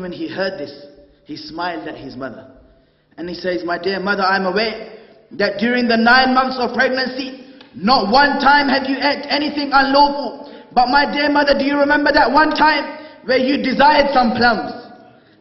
When he heard this, he smiled at his mother. And he says, my dear mother, I'm aware that during the 9 months of pregnancy, not one time have you ate anything unlawful. But my dear mother, do you remember that one time where you desired some plums?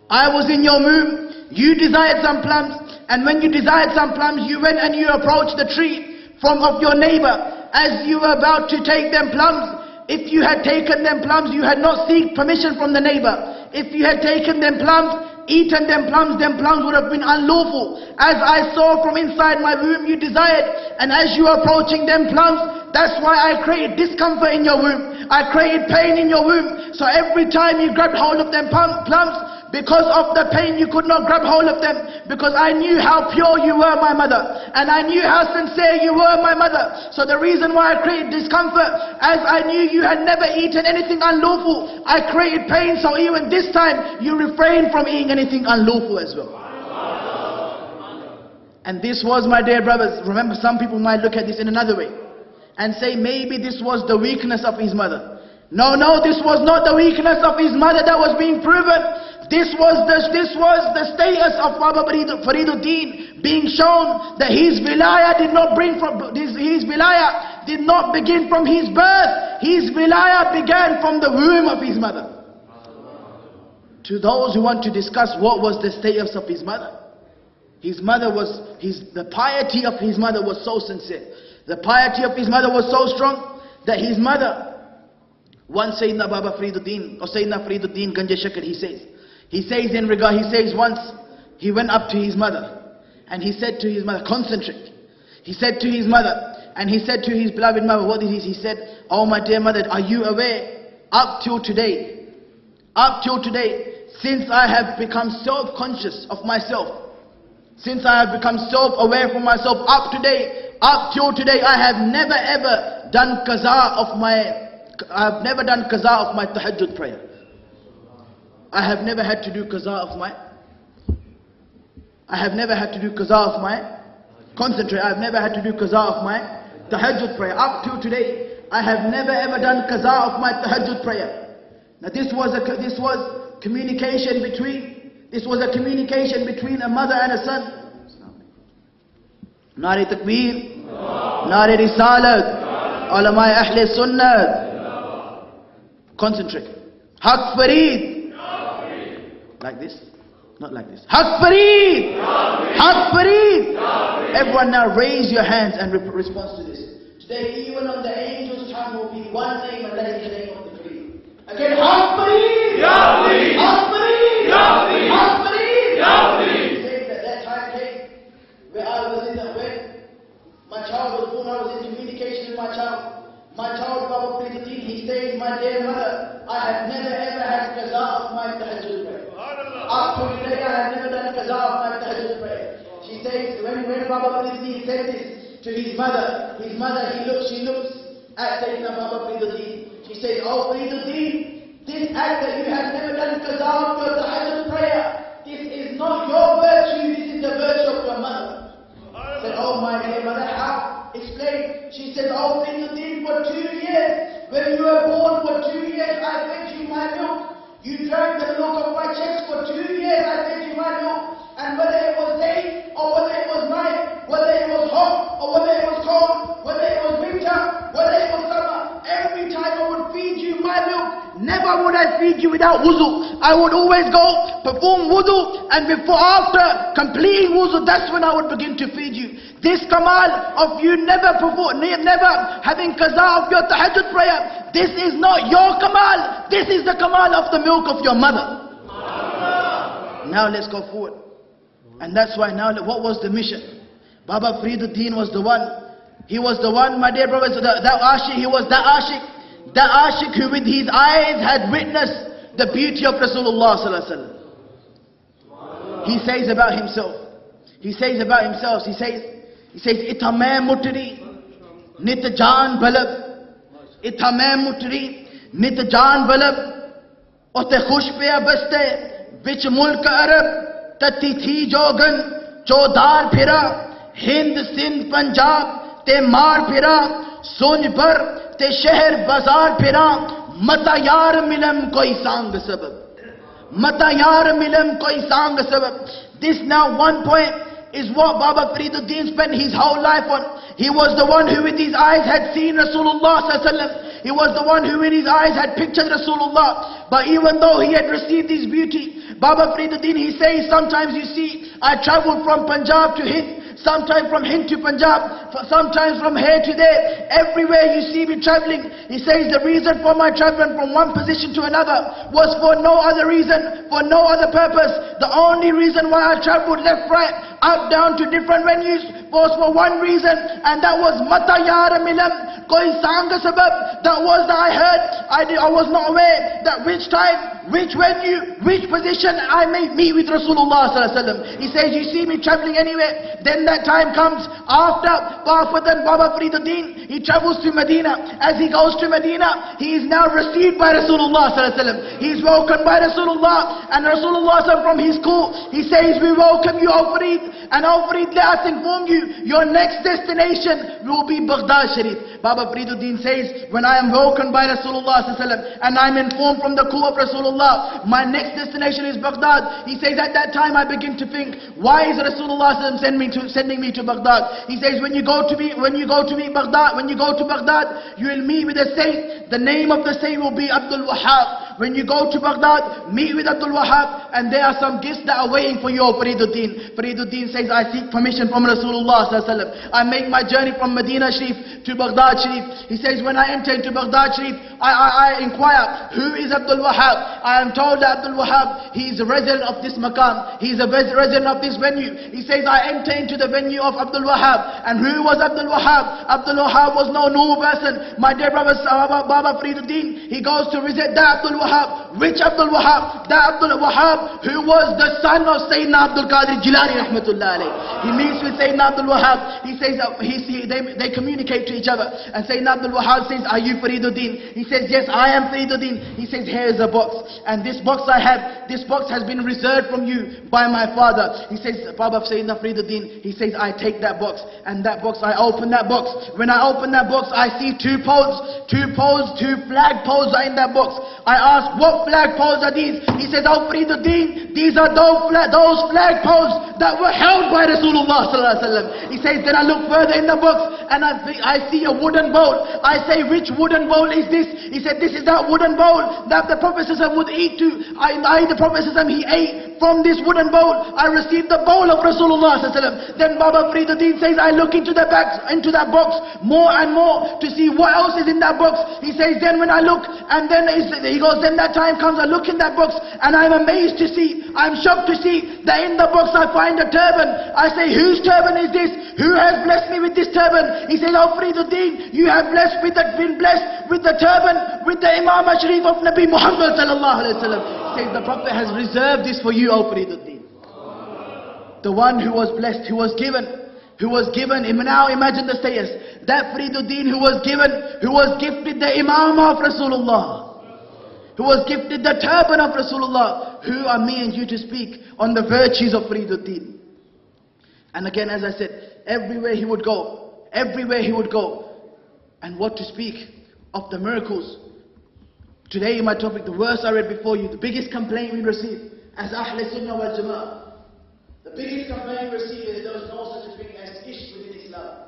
I was in your womb, you desired some plums, and when you desired some plums, you went and you approached the tree of your neighbor. As you were about to take them plums, if you had taken them plums, you had not sought permission from the neighbor. If you had taken them plums, eaten them plums would have been unlawful. As I saw from inside my womb, you desired, and as you were approaching them plums, that's why I created discomfort in your womb. I created pain in your womb. So every time you grabbed hold of them plums, because of the pain you could not grab hold of them, because I knew how pure you were, my mother, and I knew how sincere you were, my mother. So the reason why I created discomfort, as I knew you had never eaten anything unlawful, I created pain, so even this time you refrained from eating anything unlawful as well. And this was, my dear brothers, remember, some people might look at this in another way and say maybe this was the weakness of his mother. No, this was not the weakness of his mother that was being proven. This was the status of Baba Fariduddin being shown that his wilaya did not begin from his birth. His wilaya began from the womb of his mother. To those who want to discuss what was the status of his mother, the piety of his mother was so sincere. The piety of his mother was so strong that his mother, once Sayyidina Baba Fariduddin, or Sayyidina Fariduddin Ganje Shakar, he says once he went up to his mother and he said to his mother, concentrate. He said to his mother, and he said to his beloved mother, what did he say? He said, oh my dear mother, are you aware, up till today, since I have become self-conscious of myself, since I have become self-aware from myself, up till today, I have never ever done qaza of my tahajjud prayer. I have never had to do qaza of my concentrate. I have never had to do qaza of my tahajjud prayer. Up till today, I have never ever done qaza of my tahajjud prayer. Now this was a communication between a mother and a son. Nare Takbir, Nare Risalat, Ulama Ahle Sunnah. Concentrate. Haq Fareed. Like this? Not like this. Haq Fareed! Haq Fareed! Everyone now raise your hands and respond to this. Today, even on the angel's tongue will be one name, and that is the name of the Fareed. Again, Haq Fareed! Haq Fareed! Haq Fareed! He said that time came where when my child was born, I was in communication with my child. My child, Baba Fariduddin, he says, my dear mother, I have never ever had qaza of my tahajjud prayer. Up to today, I have never done qaza of my tahajjud prayer. She says, when Baba Fariduddin said this to his mother, she looks at Sayyidina Baba Fariduddin. She says, oh Fariduddin, this act that you have never done qaza of your tahajjud prayer, this is not your virtue, this is the virtue of your mother. I said, oh my dear mother, how? Explain. She said, oh Fariduddin, for 2 years, when you were born, for 2 years I fed you my milk. You drank the milk of my chest. For 2 years I fed you my milk. And whether it was day or whether it was night, whether it was hot or whether it was cold, whether it was winter, whether it was summer, every time I would feed you my milk, never would I feed you without wuzu. I would always go perform wuzu, and after completing wuzu, that's when I would begin to feed you. This kamal of you never having qaza of your tahajjud prayer, this is not your kamal. This is the kamal of the milk of your mother. Now let's go forward. And that's why now, what was the mission? Baba Fariduddin was the one. He was the one, my dear brothers, that ashik. He was that ashik who with his eyes had witnessed the beauty of Rasulullah sallallahu alaihi wasallam. He says about himself, he says, Itha main mutri, nit jaan balab. Itha main mutri, nit jaan balab. Ote khush pe baste, vich mulk Arab. Tati thi jogan, chodar phira. Hind, Sindh, Punjab, te maar phira. Sunj par, te sheher bazar phira. Mata yaar milam koi sang sabab. Mata yaar milam koi sang sabab. This now one point is what Baba Fariduddin spent his whole life on. He was the one who with his eyes had seen Rasulullah sallallahu alaihi wasallam. He was the one who in his eyes had pictured Rasulullah. But even though he had received this beauty, Baba Fariduddin, he says, sometimes you see, I traveled from Punjab to Hind, sometimes from Hind to Punjab, sometimes from here to there. Everywhere you see me traveling. He says the reason for my traveling from one position to another was for no other reason, for no other purpose. The only reason why I traveled left, right, up, down to different venues was for one reason, and that was Mata Yara Milam Koi Sanga Sabab. That was that I heard, I was not aware that which time, which venue, which position I may meet with Rasulullah sallallahu alaihi wasallam. He says, you see me traveling anywhere, then that time comes after Wafadan Baba Fariduddin, he travels to Medina. As he goes to Medina, he is now received by Rasulullah sallallahu alaihi wasallam. He is welcomed by Rasulullah, and Rasulullah from his court, he says, we welcome you, Alfareed, and Alfareed, let us inform you, your next destination will be Baghdad Sharif. Baba Fariduddin says, when I am welcomed by Rasulullah sallallahu alaihi wasallam, and I am informed from the court of Rasulullah, my next destination is Baghdad. He says, at that time I begin to think, why is Rasulullah sallallahu alaihi wasallam sending me to Baghdad? He says, when you go to Baghdad, you will meet with a saint. The name of the saint will be Abdul Wahhab. When you go to Baghdad, meet with Abdul Wahhab, and there are some gifts that are waiting for you, Fariduddin. Fariduddin says, I seek permission from Rasulullah sallallahu alaihi wasallam. I make my journey from Medina Sharif to Baghdad Sharif. He says, when I enter into Baghdad Sharif, I inquire, who is Abdul Wahhab? I am told that Abdul Wahhab, he is a resident of this maqam. He is a resident of this venue. He says, I enter into the venue of Abdul Wahhab. And who was Abdul Wahhab? Abdul Wahhab was no normal person. My dear brother Baba Fariduddin, he goes to visit that Abdul Wahhab. Which Abdul Wahhab? That Abdul Wahhab who was the son of Sayyidina Abdul Qadir Jilani rahmatullah alayhi. He meets with Sayyidina Abdul Wahhab. He says, they communicate to each other. And Sayyidina Abdul Wahhab says, are you Fariduddin? He says, yes, I am Fariduddin. He says, here is a box. And this box I have, this box has been reserved from you by my father. He says, Baba Sayyidina Fariduddin, he says, I take that box. And that box, I open that box. When I open that box, I see two flag poles are in that box. I ask, what flag poles are these? He says, oh Fariduddin, these are those flag poles that were held by Rasulullah sallallahu alaihi wasallam. He says, then I look further in the box and I see a wooden bowl. I say, which wooden bowl is this? He said, this is that wooden bowl that the Prophet would eat to. The Prophet he ate from this wooden bowl. I received the bowl of Rasulullah sallallahu alaihi wasallam. Then Baba Fariduddin says, I look into that box more and more to see what else is in that box. He says, then when I look, and then he goes, then that time comes, I look in that box and I'm amazed to see, I'm shocked to see that in the box I find a turban. I say, whose turban is this? Who has blessed me with this turban? He says, oh Fariduddin, you have been blessed with the turban, with the Imam Sharif of Nabi Muhammad sallallahu alaihi wasallam. He says, the Prophet has reserved this for you, oh Fariduddin. The one who was blessed, who was given, now imagine the status, that Fariduddin who was gifted the Imam of Rasulullah, who was gifted the turban of Rasulullah. Who are me and you to speak on the virtues of Fariduddin? And again, as I said, everywhere he would go, and what to speak of the miracles. Today my topic, the verse I read before you, the biggest complaint we receive as Ahl Sunnah wal Jama'ah, the biggest complaint we receive is there was no such a thing as Ishq within Islam.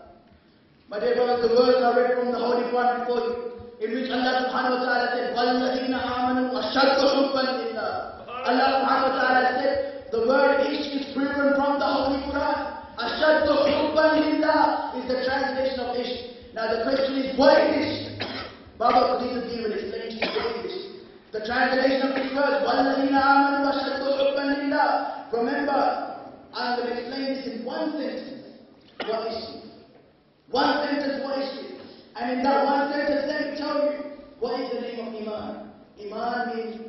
My dear brothers, the verse I read from the Holy Quran before you, in which Allah subhanahu wa ta'ala said, وَالَّذِينَ آمَنُوا أَشَدُّ حُبًّا لِلَّهِ. Allah subhanahu wa ta'ala said, the word Ishq is proven from the Holy Quran. أَشَدُّ حُبًّا لِلَّهِ is the translation of Ishq. Now the question is, what is Ishq? Baba Fariduddin will explain to you what is Ishq. The translation of this verse, وَالَّذِينَ آمَنُوا أَشَدُّ حُبًّا لِلَّهِ. Remember, I will explain this in one sentence. What is Ishq? One sentence, what is Ishq? And in that one sentence, let me tell you, what is the name of Iman? Iman means,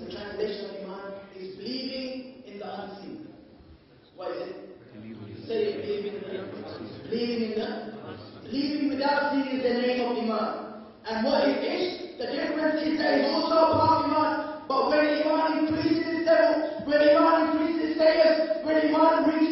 the translation of Iman is believing in the unseen. What is it? Say it, believing without seeing is the name of Iman. And what is Ishq? The difference is that it's also a part of Iman. But when Iman increases its level, when Iman increases its status, when Iman reaches